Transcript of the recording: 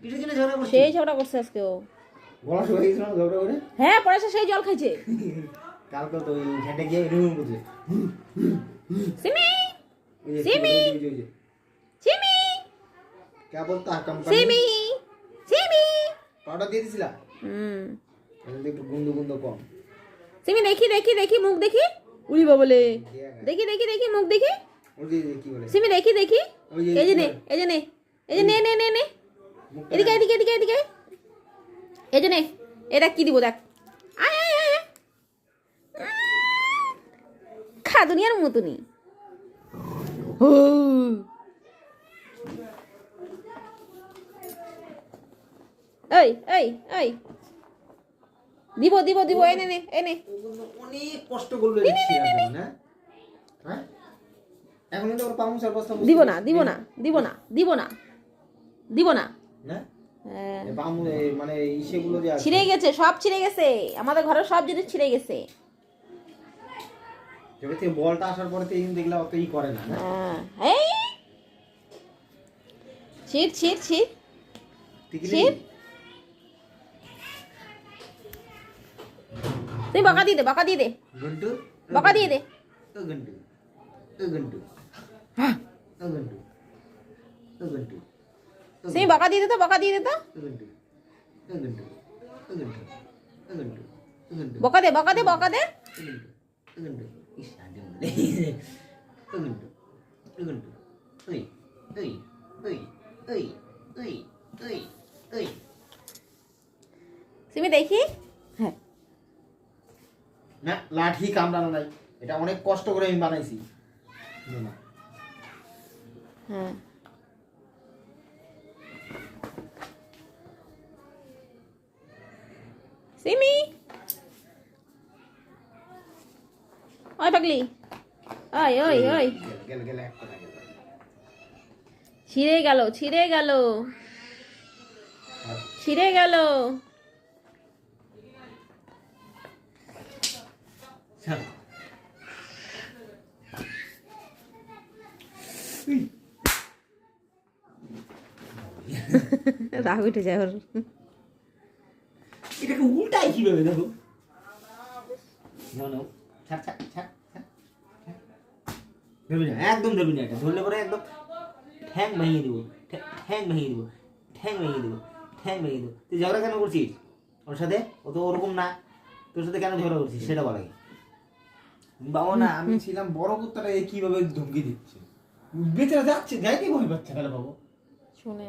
কিসের জন্য ঝগড়া করছিস? সেই ঝগড়া করছে আজকে ও। গলা শুকিয়ে গেছিল না ঝগড়া করে? হ্যাঁ, পরে এসে সেই জল খাইছে। কালকে তো ওই ঘেটে গিয়ে রুম করছে। সিমি ওই যে সিমি ওই যে সিমি क्या बोलता है कंपनी? সিমি সিমি। পাউডার দিয়ে দিছিলা? এতে একটু গুন্দ গুন্দ কম। সিমি দেখি দেখি দেখি মুখ দেখি। উড়ি বলে দেখি দেখি দেখি মুখ দেখি। ওই যে কি বলে? সিমি দেখি দেখি। ওই যে এই যে নে এই যে নে এই যে নে নে নে নে এদিকে এদিকে এদিকে এদিকে এই যে নে। এটা কি দিব দেখ। আয় আয় আয় আয়। খা দুনিয়ার মতনই। এই এই এই দিব দিব দিব এনে নে এনে। অনেক কষ্ট করলো দেখছি না? হ্যাঁ? এখন তো ওর পামুসার বস্তা দিব না দিব না দিব না দিব না দিব না। না? হ্যাঁ, এই পামু মানে ইসেগুলো যে আছে ছিঁড়ে গেছে, সব ছিঁড়ে গেছে। আমাদের ঘরের সব জিনিস ছিঁড়ে গেছে। যবে থেকে বলটা আসার পরে তো এই দেখলাম অত ই করে না। হ্যাঁ, এই ছিড় ছিড় ছিড় ঠিক ছিড়। তুই বকা দিয়ে দে বকা দিয়ে দে গন্টু বকা দিয়ে দে। ও গন্টু ও গন্টু ও গন্টু ও গন্টু তুই বকা দিয়ে দে তো বকা দিয়ে দে তো। ও গন্টু ও গন্টু ও গন্টু ও গন্টু ও গন্টু বকা দে বকা দে বকা দে। ও গন্টু ইস আদে বলে ও গন্টু ও গন্টু ওই ওই ওই ওই ওই ওই ওই সিমি দেখি। হ্যাঁ, না লাঠি কামড়ানো নাই, এটা অনেক কষ্ট করে আমি বানাইছি। না হ্যাঁ সিমি ওই পাগলি ওই ওই ওই গেল গেল এক কথা গেল। ছিঁড়ে গেল ছিঁড়ে গেল ছিঁড়ে গেল। ছাড়। রাগ উঠে যায় ওর। এটাকে উল্টাই কিভাবে দেখো? নাও নাও ছাড় ছাড় ছাড় ছাড়। ধরবি না, একদম ধরবি না। এটা ধরলে পরে একদম ঠ্যাং ভেঙে দিব, ঠ্যাং ভেঙে দিব, ঠ্যাং ভেঙে দিব, ঠ্যাং ভেঙে দিব। তুই ঝগড়া কেন করছিস ওর সাথে? ও তো ওরকম না, তোর সাথে কেন ঝগড়া করছিস সেটা বল আগে। বাবা না, আমি ছিলাম বড় কুত্তাটা কিভাবে ধমকি দিচ্ছে, বেচারা যাচ্ছে যাইতে ভয় পাচ্ছে কেন বাবু? শুনে